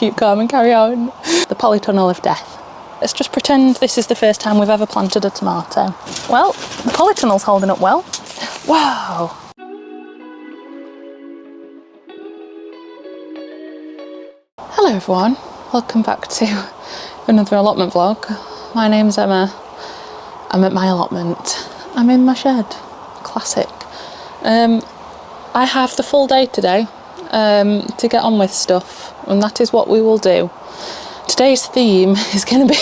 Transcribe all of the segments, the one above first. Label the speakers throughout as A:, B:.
A: Keep calm and carry on. The polytunnel of death. Let's just pretend this is the first time we've ever planted a tomato. Well, the polytunnel's holding up well. Wow. Hello everyone, welcome back to another allotment vlog. My name's Emma. I'm at my allotment. I'm in my shed. Classic. I have the full day today to get on with stuff, and that is what we will do. Today's theme is going to be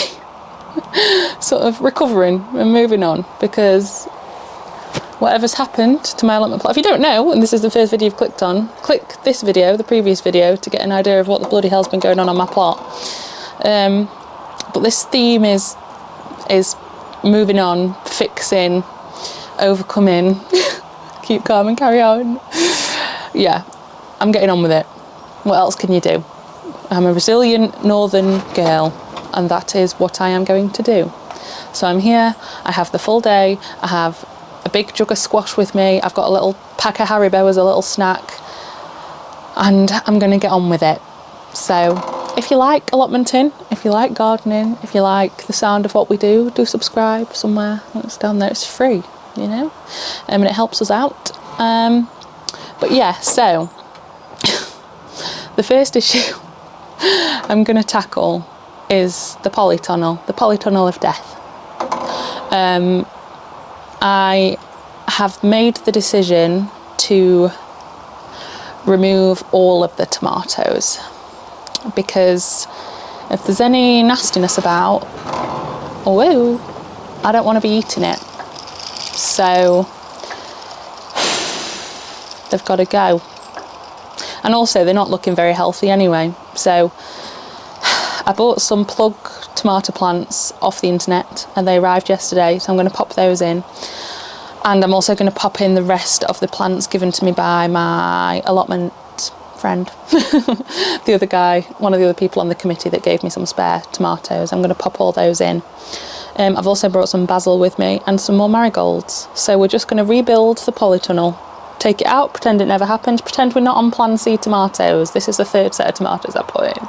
A: sort of recovering and moving on, because whatever's happened to my allotment plot, if you don't know, and this is the first video you've clicked on, click this video, the previous video, to get an idea of what the bloody hell's been going on my plot. But this theme is moving on, fixing, overcoming, keep calm and carry on. Yeah, I'm getting on with it. What else can you do? I'm a resilient northern girl, and that is what I am going to do. So I'm here, I have the full day, I have a big jug of squash with me, I've got a little pack of Haribo as a little snack, and I'm going to get on with it. So if you like allotmenting, if you like gardening, if you like the sound of what we do, do subscribe somewhere. It's down there, it's free, you know, and it helps us out. But yeah, so the first issue I'm going to tackle is the polytunnel of death. I have made the decision to remove all of the tomatoes, because if there's any nastiness about, oh, I don't want to be eating it. So they've got to go. And also they're not looking very healthy anyway. So I bought some plug tomato plants off the internet and they arrived yesterday, so I'm going to pop those in. And I'm also going to pop in the rest of the plants given to me by my allotment friend. The other guy, one of the other people on the committee that gave me some spare tomatoes. I'm going to pop all those in. I've also brought some basil with me and some more marigolds. So we're just going to rebuild the polytunnel, take it out, pretend it never happened, pretend we're not on plan C tomatoes. This is the third set of tomatoes I put in.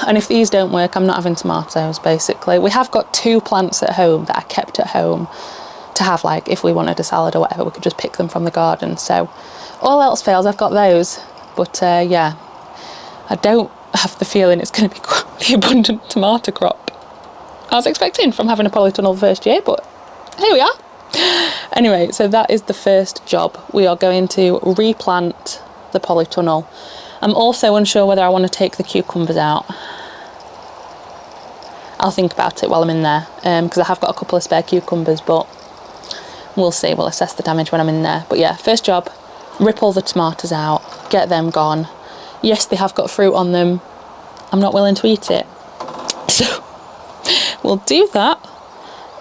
A: And if these don't work, I'm not having tomatoes, basically. We have got 2 plants at home that I kept at home to have, like, if we wanted a salad or whatever, we could just pick them from the garden. So all else fails, I've got those. But yeah, I don't have the feeling it's going to be quite the abundant tomato crop I was expecting from having a polytunnel the first year, but here we are. Anyway, so that is the first job. We are going to replant the polytunnel. I'm also unsure whether I want to take the cucumbers out. I'll think about it while I'm in there, because I have got a couple of spare cucumbers, but we'll see. We'll assess the damage when I'm in there. But yeah, first job, rip all the tomatoes out, get them gone. Yes, they have got fruit on them. I'm not willing to eat it. So we'll do that,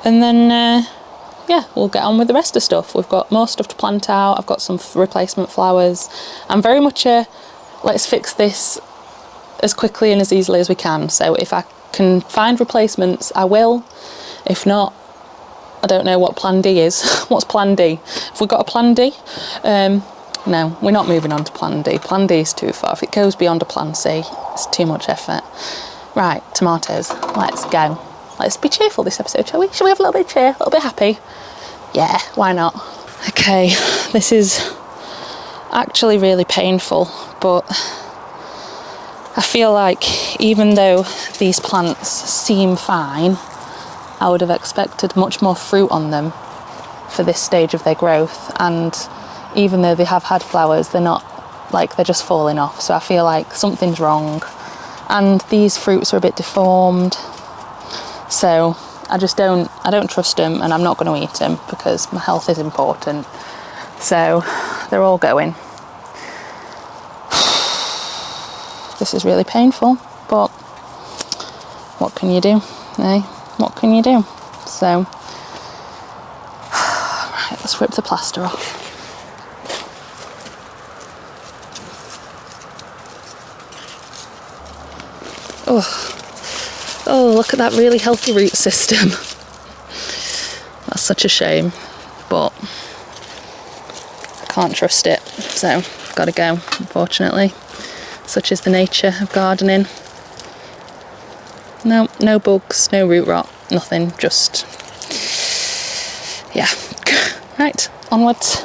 A: and then yeah, we'll get on with the rest of stuff. We've got more stuff to plant out. I've got some replacement flowers. I'm very much a let's fix this as quickly and as easily as we can. So if I can find replacements, I will. If not, I don't know what plan D is. What's plan D? Have we got a plan D? No, we're not moving on to plan D. Plan D is too far. If it goes beyond a plan C, it's too much effort. Right, tomatoes, let's go. Let's be cheerful this episode, shall we? Shall we have a little bit of cheer, a little bit happy? Yeah, why not? Okay, this is actually really painful, but I feel like even though these plants seem fine, I would have expected much more fruit on them for this stage of their growth, and even though they have had flowers, they're not, like, they're just falling off. So I feel like something's wrong, and these fruits are a bit deformed. So I don't trust them, and I'm not going to eat them because my health is important. So they're all going. This is really painful, but what can you do? Eh? What can you do? So, right, let's rip the plaster off. Oh, look at that really healthy root system. That's such a shame, but I can't trust it, so I've got to go, unfortunately. such is the nature of gardening. No, no bugs, no root rot, nothing, just, yeah. Right, onwards.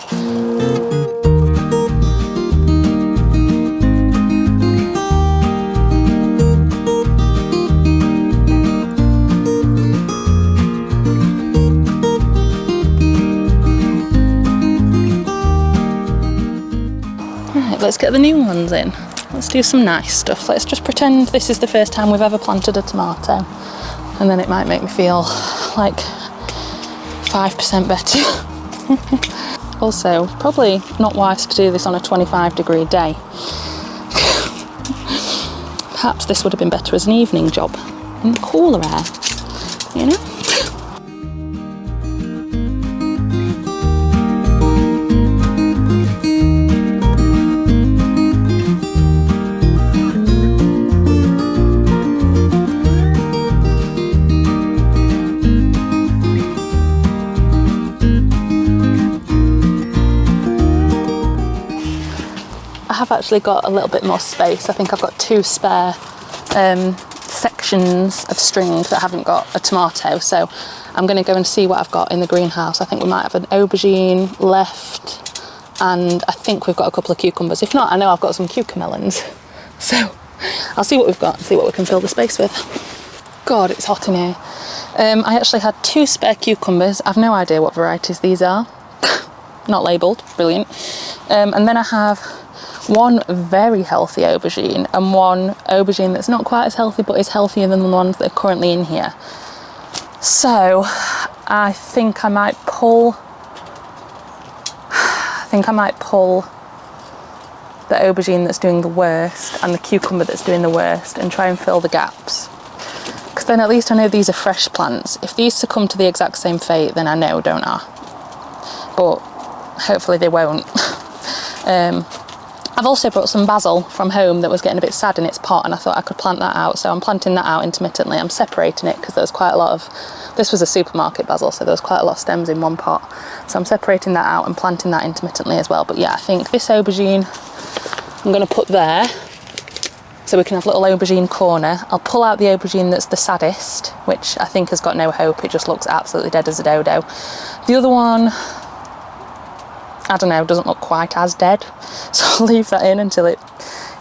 A: Right, let's get the new ones in. Let's do some nice stuff. Let's just pretend this is the first time we've ever planted a tomato, and then it might make me feel like 5% better. Also, probably not wise to do this on a 25-degree day. Perhaps this would have been better as an evening job in the cooler air, you know? I have actually got a little bit more space. I think I've got 2 spare sections of string that haven't got a tomato, so I'm going to go and see what I've got in the greenhouse. I think we might have an aubergine left, and I think we've got a couple of cucumbers. If not, I know I've got some cucamelons, so I'll see what we've got and see what we can fill the space with. God, it's hot in here. I actually had 2 spare cucumbers. I've no idea what varieties these are. Not labelled, brilliant. And then I have 1 very healthy aubergine and 1 aubergine that's not quite as healthy but is healthier than the ones that are currently in here. So I think I might pull the aubergine that's doing the worst and the cucumber that's doing the worst and try and fill the gaps. Because then at least I know these are fresh plants. If these succumb to the exact same fate, then I know, don't I? But hopefully they won't. I've also brought some basil from home that was getting a bit sad in its pot, and I thought I could plant that out, so I'm planting that out intermittently. I'm separating it because there was quite a lot of, this was a supermarket basil, so there was quite a lot of stems in one pot. So I'm separating that out and planting that intermittently as well. But yeah, I think this aubergine I'm going to put there, so we can have a little aubergine corner. I'll pull out the aubergine that's the saddest, which I think has got no hope. It just looks absolutely dead as a dodo. The other one, I don't know, doesn't look quite as dead, so I'll leave that in until it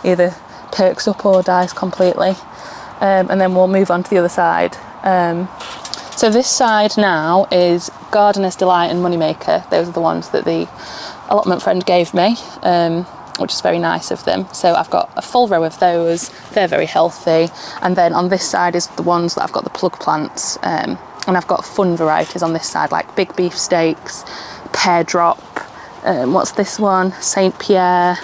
A: either perks up or dies completely, and then we'll move on to the other side. So this side now is Gardener's Delight and Moneymaker. Those are the ones that the allotment friend gave me, which is very nice of them. So I've got a full row of those. They're very healthy. And then on this side is the ones that I've got the plug plants, and I've got fun varieties on this side, like big beef steaks, pear drop, what's this one? Saint Pierre,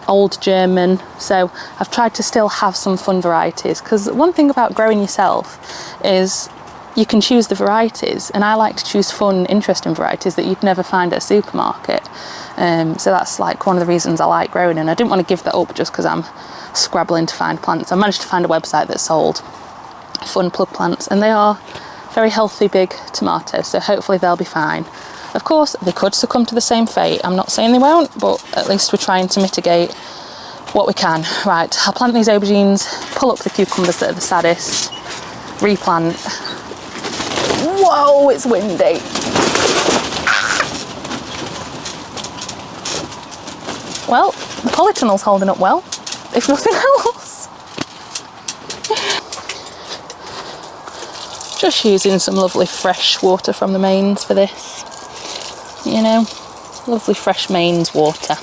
A: Old German. So I've tried to still have some fun varieties, because one thing about growing yourself is you can choose the varieties, and I like to choose fun, interesting varieties that you'd never find at a supermarket. So that's like one of the reasons I like growing, and I didn't want to give that up just because I'm scrabbling to find plants. I managed to find a website that sold fun plug plants, and they are very healthy big tomatoes, so hopefully they'll be fine. Of course, they could succumb to the same fate. I'm not saying they won't, but at least we're trying to mitigate what we can. Right, I'll plant these aubergines, pull up the cucumbers that are the saddest, replant. Whoa, it's windy. Well, the polytunnel's holding up well, if nothing else. Just using some lovely fresh water from the mains for this. You know, lovely fresh mains water.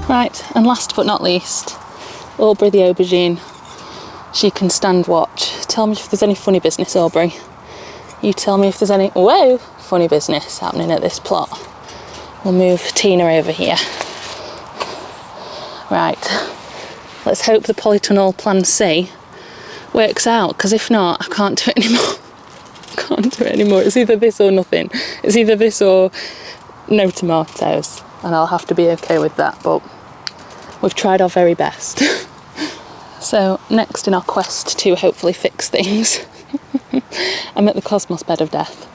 A: Right, and last but not least, Aubrey the aubergine. She can stand watch. Tell me if there's any funny business, Aubrey. You tell me if there's any, whoa, funny business happening at this plot. We'll move Tina over here. Right, let's hope the Polytunnel Plan C works out, because if not, I can't do it anymore. Can't do it anymore. It's either this or nothing. It's either this or no tomatoes, and I'll have to be okay with that, but we've tried our very best. So next in our quest to hopefully fix things I'm at the cosmos bed of death.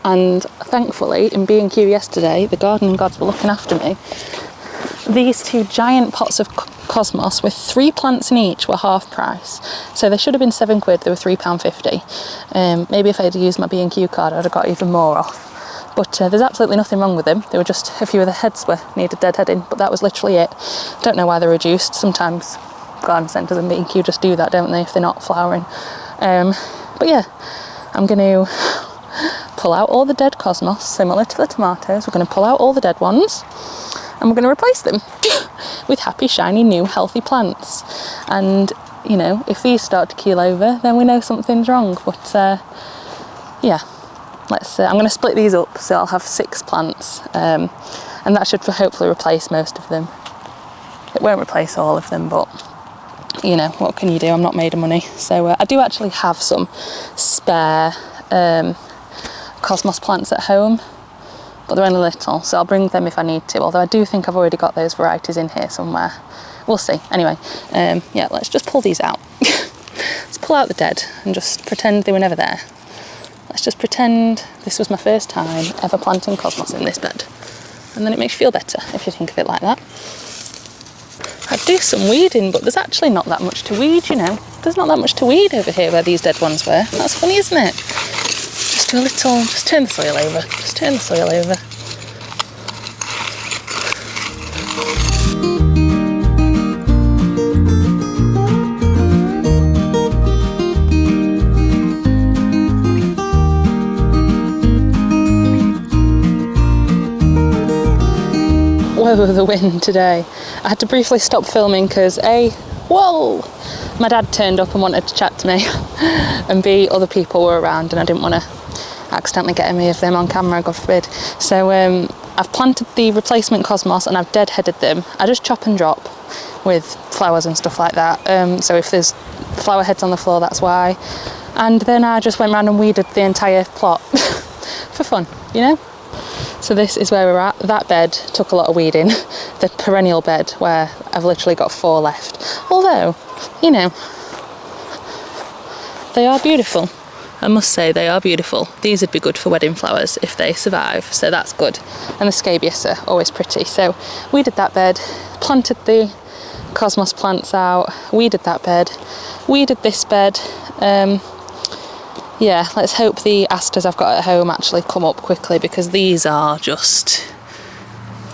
A: And thankfully, in B&Q yesterday, the gardening gods were looking after me. These 2 giant pots of cosmos with 3 plants in each were half price. So they should have been £7, they were £3.50. Maybe if I had used my B&Q card, I'd have got even more off. But there's absolutely nothing wrong with them. They were just, a few of the heads needed deadheading, but that was literally it. Don't know why they're reduced. Sometimes garden centres and B&Q just do that, don't they, if they're not flowering. But yeah, I'm going to pull out all the dead cosmos, similar to the tomatoes. We're going to pull out all the dead ones, and we're going to replace them with happy, shiny, new, healthy plants. And, you know, if these start to keel over, then we know something's wrong. But, yeah, I'm going to split these up, so I'll have 6 plants. And that should hopefully replace most of them. It won't replace all of them, but, you know, what can you do? I'm not made of money. So I do actually have some spare cosmos plants at home, but they're only little, so I'll bring them if I need to, although I do think I've already got those varieties in here somewhere. We'll see. Anyway, yeah, let's just pull these out. Let's pull out the dead and just pretend they were never there. Let's just pretend this was my first time ever planting cosmos in this bed, and then it makes you feel better if you think of it like that. I'd do some weeding, but there's actually not that much to weed, you know. There's not that much to weed over here where these dead ones were. That's funny, isn't it? Just do a little, just turn the soil over. Just turn the soil over. Whoa, the wind today. I had to briefly stop filming because whoa, my dad turned up and wanted to chat to me, and B, other people were around and I didn't want to accidentally get any of them on camera, God forbid. So I've planted the replacement cosmos and I've deadheaded them. I just chop and drop with flowers and stuff like that. So if there's flower heads on the floor, that's why. And then I just went round and weeded the entire plot for fun, you know? So this is where we're at. That bed took a lot of weeding. The perennial bed, where I've literally got 4 left. Although, you know, they are beautiful. I must say they are beautiful. These would be good for wedding flowers if they survive, so that's good. And the scabious are always pretty. So we did that bed, planted the cosmos plants out, weeded that bed, weeded this bed. Yeah, let's hope the asters I've got at home actually come up quickly, because these are just,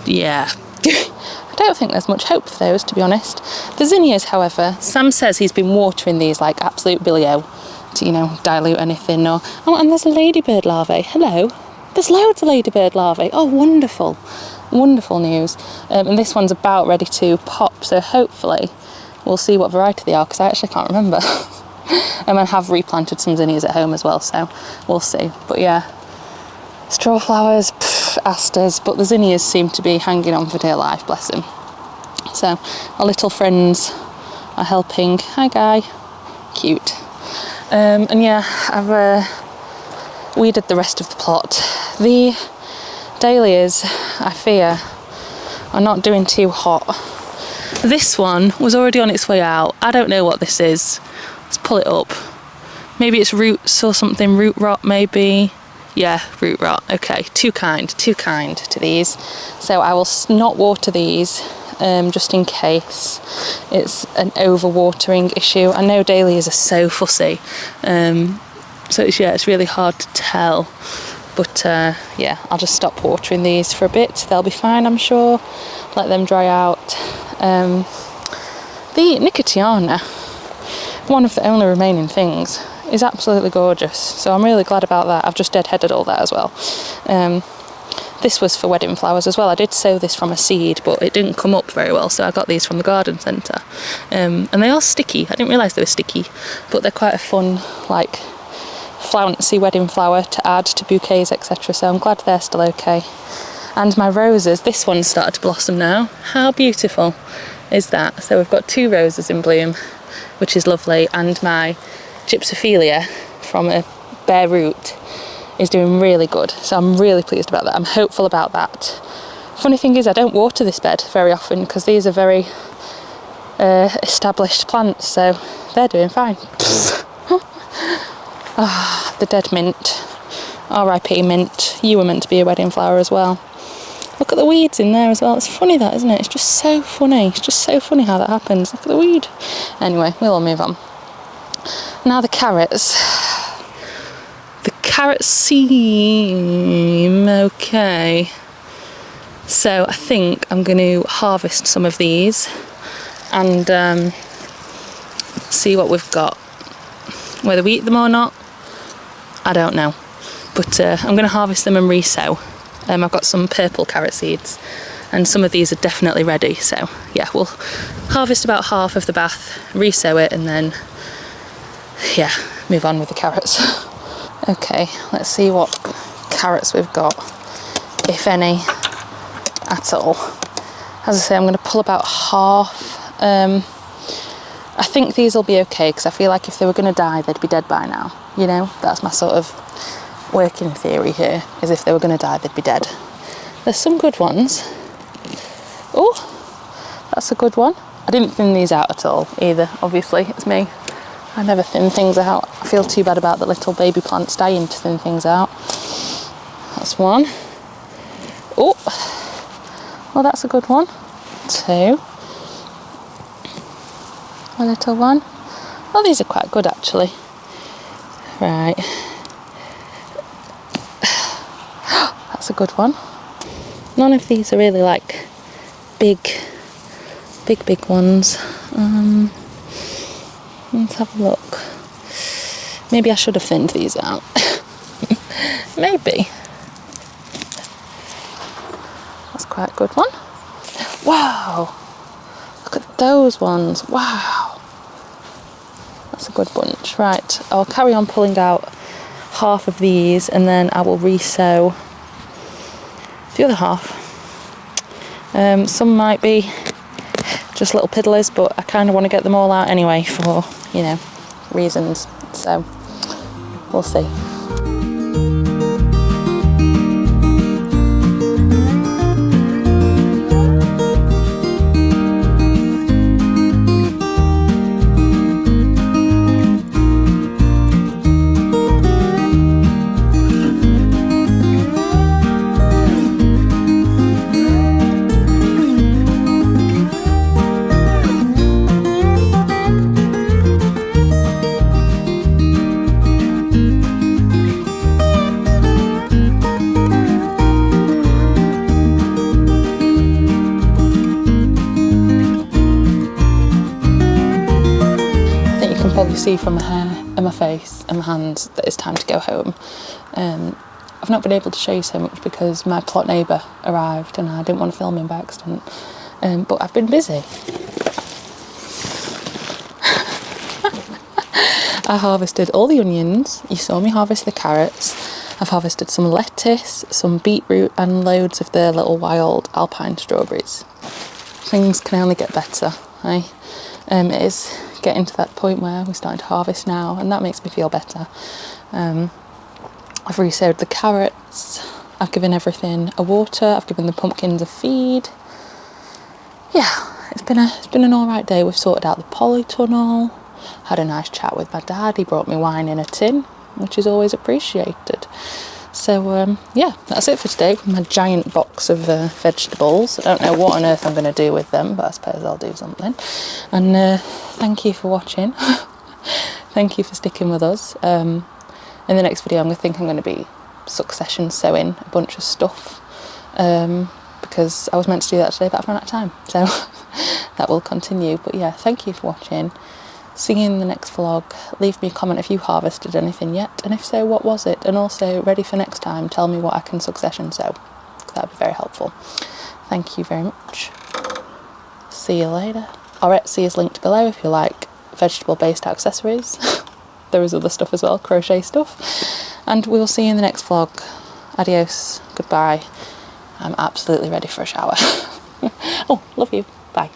A: yeah. I don't think there's much hope for those, to be honest. The zinnias, however, Sam says he's been watering these like absolute billy-o to, you know, dilute anything. Or oh, and there's ladybird larvae. Hello. There's loads of ladybird larvae. Oh, wonderful. Wonderful news. And this one's about ready to pop, so hopefully we'll see what variety they are, because I actually can't remember. And I have replanted some zinnias at home as well, so we'll see. But yeah, straw flowers, asters, but the zinnias seem to be hanging on for dear life, bless them. So our little friends are helping. Hi Guy, cute. And yeah, I've weeded the rest of the plot. The dahlias, I fear, are not doing too hot. This one was already on its way out. I don't know what this is. Let's pull it up. Maybe it's roots or something, root rot maybe. Yeah, root rot. Okay, too kind to these. So I will not water these, just in case it's an overwatering issue. I know dahlias are so fussy, so it's really hard to tell. But yeah, I'll just stop watering these for a bit. They'll be fine, I'm sure. Let them dry out. The Nicotiana, one of the only remaining things, is absolutely gorgeous, so I'm really glad about that. I've just deadheaded all that as well. This was for wedding flowers as well. I did sow this from a seed, but it didn't come up very well, so I got these from the garden centre. And they are sticky. I didn't realise they were sticky, but they're quite a fun, like, flouncy wedding flower to add to bouquets, etc. So I'm glad they're still okay. And my roses, this one's started to blossom now. How beautiful is that? So we've got 2 roses in bloom, which is lovely, and my gypsophilia from a bare root is doing really good, so I'm really pleased about that. I'm hopeful about that. Funny thing is, I don't water this bed very often because these are very established plants, so they're doing fine. Ah, the dead mint. R.I.P. mint. You were meant to be a wedding flower as well. Look at the weeds in there as well. It's funny that, isn't it? It's just so funny. It's just so funny how that happens. Look at the weed. Anyway, we'll all move on. Now the carrots. The carrots seem okay. So I think I'm going to harvest some of these and see what we've got. Whether we eat them or not, I don't know. But I'm going to harvest them and resow. I've got some purple carrot seeds and some of these are definitely ready. So yeah, we'll harvest about half of the bath, resow it, and then yeah, move on with the carrots. Okay, let's see what carrots we've got, if any at all. As I say, I'm going to pull about half. I think these will be okay because I feel like if they were going to die, they'd be dead by now. You know, that's my sort of working theory here, is if they were going to die, they'd be dead. There's some good ones. Oh, that's a good one. I didn't thin these out at all either, obviously, it's me. I never thin things out. I feel too bad about the little baby plants dying to thin things out. That's one. Oh, well, that's a good one. Two. A little one. Oh, these are quite good actually. Right. That's a good one. None of these are really like big ones. Let's have a look. Maybe I should have thinned these out. Maybe. That's quite a good one. Wow! Look at those ones. Wow! That's a good bunch. Right, I'll carry on pulling out half of these and then I will resow the other half. Some might be just little piddlers, but I kind of want to get them all out anyway for, you know, reasons. So we'll see. Probably see from my hair and my face and my hands that it's time to go home. I've not been able to show you so much because my plot neighbour arrived and I didn't want to film him by accident, but I've been busy. I harvested all the onions, you saw me harvest the carrots, I've harvested some lettuce, some beetroot and loads of the little wild alpine strawberries. Things can only get better, eh? It is getting to that point where we're starting to harvest now and that makes me feel better. I've resowed the carrots, I've given everything a water, I've given the pumpkins a feed. Yeah, it's been an alright day. We've sorted out the polytunnel, had a nice chat with my dad, he brought me wine in a tin, which is always appreciated. So yeah, that's it for today with my giant box of vegetables. I don't know what on earth I'm going to do with them, but I suppose I'll do something. And thank you for watching. Thank you for sticking with us. In the next video I'm going to be succession sowing a bunch of stuff because I was meant to do that today but I've run out of time, so that will continue. But yeah, thank you for watching. See you in the next vlog. Leave me a comment if you harvested anything yet, and if so, what was it? And also, ready for next time, tell me what I can succession sow. That would be very helpful. Thank you very much. See you later. Our Etsy is linked below if you like vegetable-based accessories. There is other stuff as well, crochet stuff. And we'll see you in the next vlog. Adios. Goodbye. I'm absolutely ready for a shower. Oh, love you. Bye.